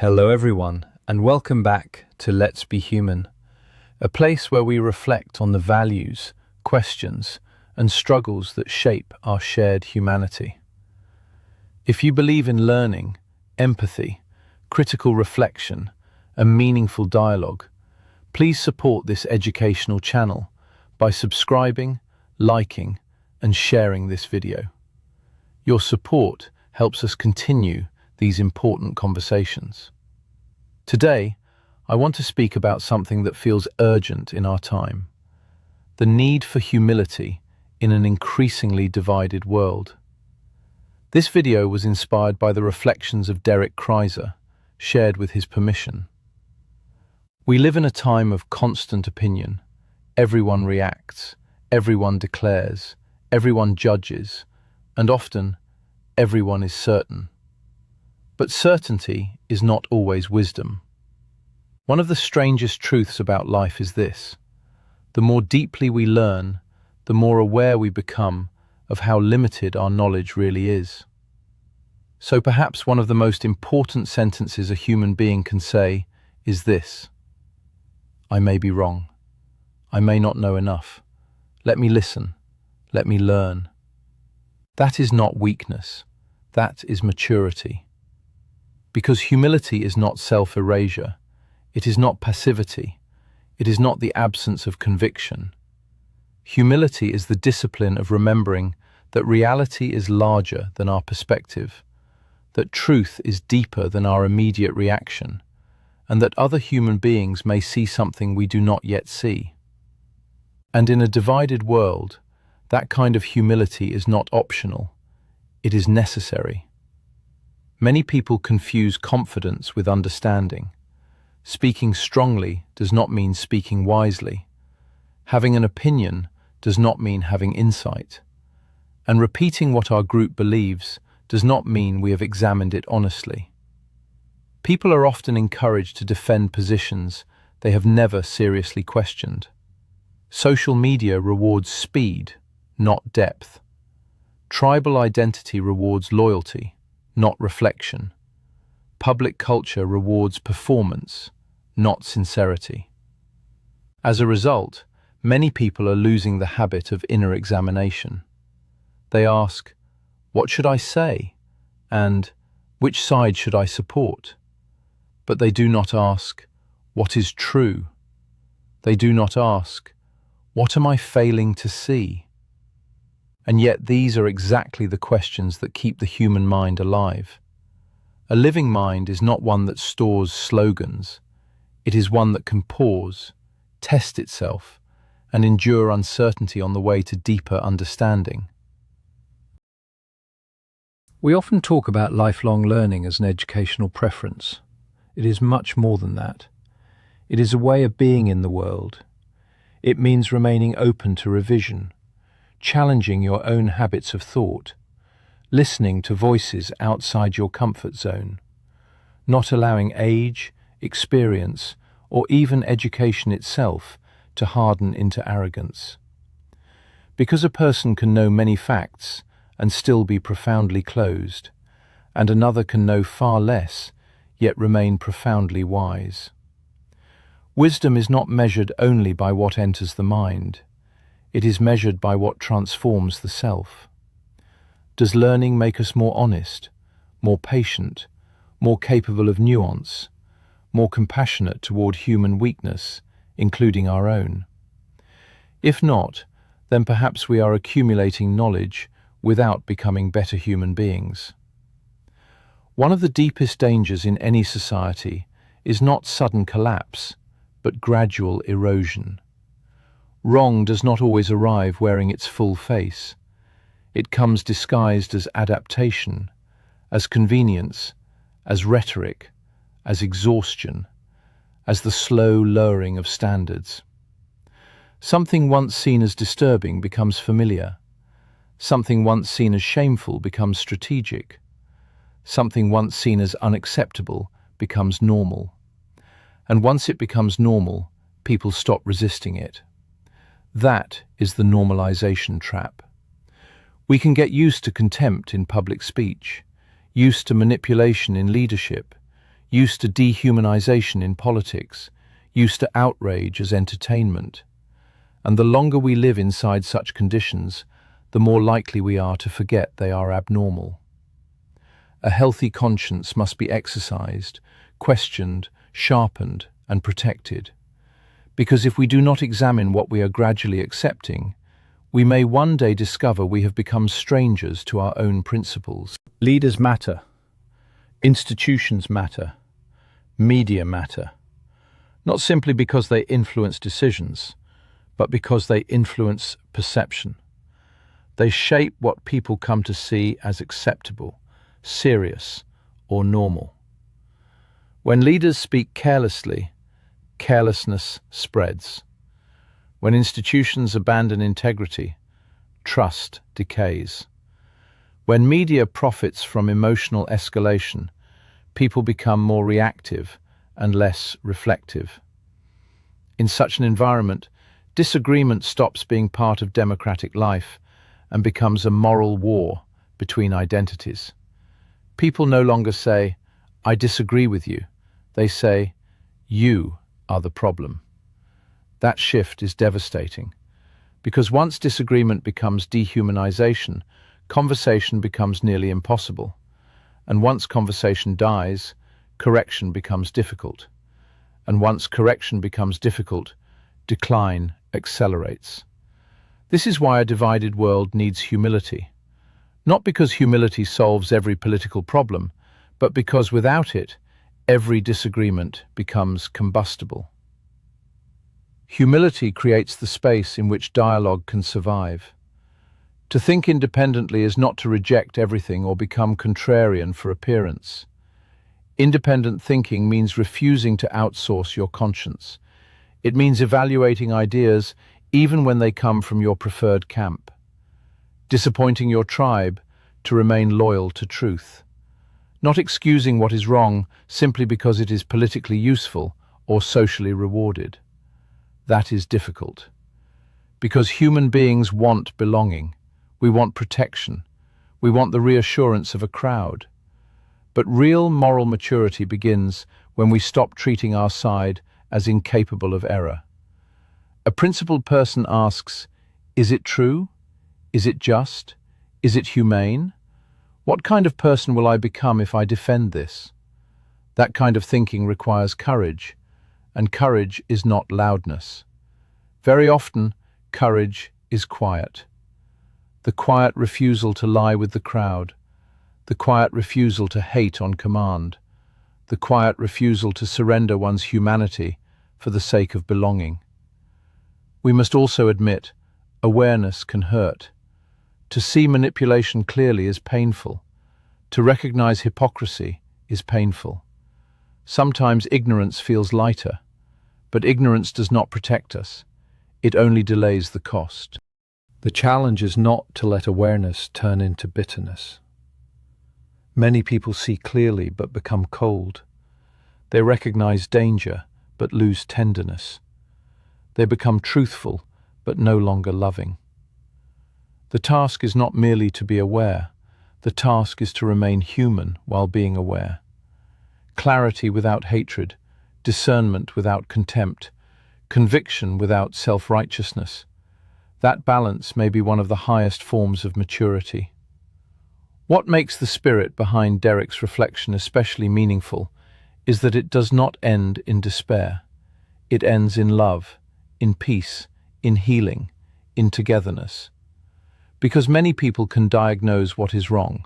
Hello, everyone, and welcome back to Let's Be Human, a place where we reflect on the values, questions, and struggles that shape our shared humanity. If you believe in learning, empathy, critical reflection, and meaningful dialogue, please support this educational channel by subscribing, liking, and sharing this video. Your support helps us continue these important conversations. Today, I want to speak about something that feels urgent in our time: the need for humility in an increasingly divided world. This video was inspired by the reflections of Derrick Kreiser, shared with his permission. We live in a time of constant opinion. Everyone reacts, everyone declares, everyone judges, and often, everyone is certain. But certainty is not always wisdom. One of the strangest truths about life is this: the more deeply we learn, the more aware we become of how limited our knowledge really is. So perhaps one of the most important sentences a human being can say is this: I may be wrong. I may not know enough. Let me listen. Let me learn. That is not weakness. That is maturity. Because humility is not self-erasure, it is not passivity, it is not the absence of conviction. Humility is the discipline of remembering that reality is larger than our perspective, that truth is deeper than our immediate reaction, and that other human beings may see something we do not yet see. And in a divided world, that kind of humility is not optional, it is necessary. Many people confuse confidence with understanding. Speaking strongly does not mean speaking wisely. Having an opinion does not mean having insight. And repeating what our group believes does not mean we have examined it honestly. People are often encouraged to defend positions they have never seriously questioned. Social media rewards speed, not depth. Tribal identity rewards loyalty, not reflection. Public culture rewards performance, not sincerity. As a result, many people are losing the habit of inner examination. They ask, "What should I say?" and "Which side should I support?" But they do not ask, "What is true?" They do not ask, "What am I failing to see?" And yet these are exactly the questions that keep the human mind alive. A living mind is not one that stores slogans. It is one that can pause, test itself, and endure uncertainty on the way to deeper understanding. We often talk about lifelong learning as an educational preference. It is much more than that. It is a way of being in the world. It means remaining open to revision, challenging your own habits of thought, listening to voices outside your comfort zone, not allowing age, experience, or even education itself to harden into arrogance. Because a person can know many facts and still be profoundly closed, and another can know far less, yet remain profoundly wise. Wisdom is not measured only by what enters the mind. It is measured by what transforms the self. Does learning make us more honest, more patient, more capable of nuance, more compassionate toward human weakness, including our own? If not, then perhaps we are accumulating knowledge without becoming better human beings. One of the deepest dangers in any society is not sudden collapse, but gradual erosion. Wrong does not always arrive wearing its full face. It comes disguised as adaptation, as convenience, as rhetoric, as exhaustion, as the slow lowering of standards. Something once seen as disturbing becomes familiar. Something once seen as shameful becomes strategic. Something once seen as unacceptable becomes normal. And once it becomes normal, people stop resisting it. That is the normalization trap. We can get used to contempt in public speech, used to manipulation in leadership, used to dehumanization in politics, used to outrage as entertainment. And the longer we live inside such conditions, the more likely we are to forget they are abnormal. A healthy conscience must be exercised, questioned, sharpened, and protected. Because if we do not examine what we are gradually accepting, we may one day discover we have become strangers to our own principles. Leaders matter. Institutions matter. Media matter. Not simply because they influence decisions, but because they influence perception. They shape what people come to see as acceptable, serious, or normal. When leaders speak carelessly, carelessness spreads. When institutions abandon integrity, trust decays. When media profits from emotional escalation, people become more reactive and less reflective. In such an environment, disagreement stops being part of democratic life and becomes a moral war between identities. People no longer say, "I disagree with you." They say, "You are the problem." That shift is devastating, because once disagreement becomes dehumanization, conversation becomes nearly impossible. And once conversation dies, correction becomes difficult. And once correction becomes difficult, decline accelerates. This is why a divided world needs humility. Not because humility solves every political problem, but because without it, every disagreement becomes combustible. Humility creates the space in which dialogue can survive. To think independently is not to reject everything or become contrarian for appearance. Independent thinking means refusing to outsource your conscience. It means evaluating ideas even when they come from your preferred camp. Disappointing your tribe to remain loyal to truth. Not excusing what is wrong simply because it is politically useful or socially rewarded. That is difficult. Because human beings want belonging. We want protection. We want the reassurance of a crowd. But real moral maturity begins when we stop treating our side as incapable of error. A principled person asks, is it true? Is it just? Is it humane? What kind of person will I become if I defend this? That kind of thinking requires courage, and courage is not loudness. Very often, courage is quiet. The quiet refusal to lie with the crowd, the quiet refusal to hate on command, the quiet refusal to surrender one's humanity for the sake of belonging. We must also admit, awareness can hurt. To see manipulation clearly is painful. To recognize hypocrisy is painful. Sometimes ignorance feels lighter, but ignorance does not protect us. It only delays the cost. The challenge is not to let awareness turn into bitterness. Many people see clearly but become cold. They recognize danger but lose tenderness. They become truthful but no longer loving. The task is not merely to be aware. The task is to remain human while being aware. Clarity without hatred, discernment without contempt, conviction without self-righteousness. That balance may be one of the highest forms of maturity. What makes the spirit behind Derrick's reflection especially meaningful is that it does not end in despair. It ends in love, in peace, in healing, in togetherness. Because many people can diagnose what is wrong,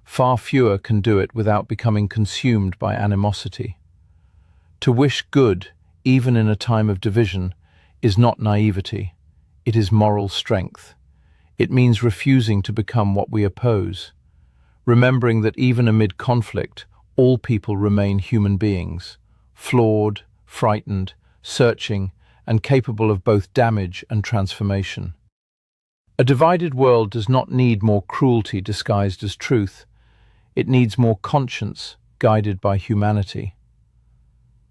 far fewer can do it without becoming consumed by animosity. To wish good, even in a time of division, is not naivety. It is moral strength. It means refusing to become what we oppose, remembering that even amid conflict, all people remain human beings, flawed, frightened, searching, and capable of both damage and transformation. A divided world does not need more cruelty disguised as truth. It needs more conscience guided by humanity.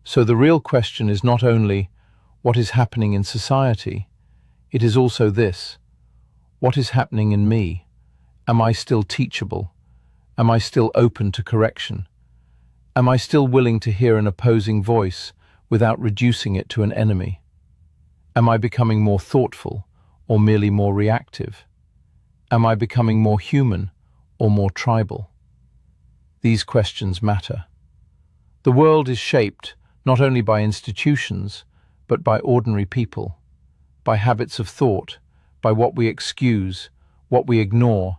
So the real question is not only what is happening in society, it is also this: what is happening in me? Am I still teachable? Am I still open to correction? Am I still willing to hear an opposing voice without reducing it to an enemy? Am I becoming more thoughtful or merely more reactive? Am I becoming more human or more tribal? These questions matter. The world is shaped not only by institutions, but by ordinary people, by habits of thought, by what we excuse, what we ignore,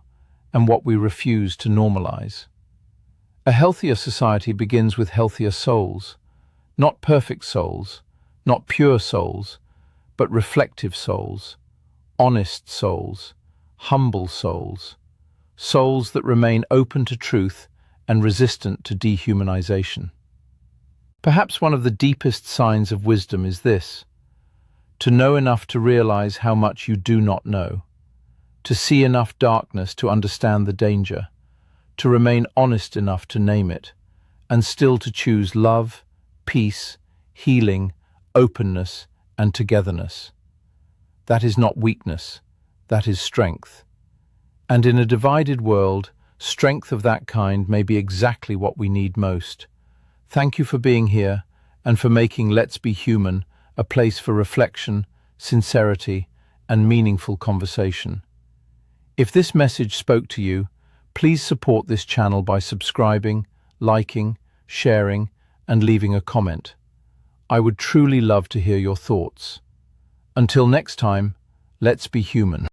and what we refuse to normalize. A healthier society begins with healthier souls, not perfect souls, not pure souls, but reflective souls, honest souls, humble souls, souls that remain open to truth and resistant to dehumanization. Perhaps one of the deepest signs of wisdom is this: to know enough to realize how much you do not know, to see enough darkness to understand the danger, to remain honest enough to name it, and still to choose love, peace, healing, openness, and togetherness. That is not weakness, that is strength. And in a divided world, strength of that kind may be exactly what we need most. Thank you for being here and for making Let's Be Human a place for reflection, sincerity, and meaningful conversation. If this message spoke to you, please support this channel by subscribing, liking, sharing, and leaving a comment. I would truly love to hear your thoughts. Until next time, let's be human.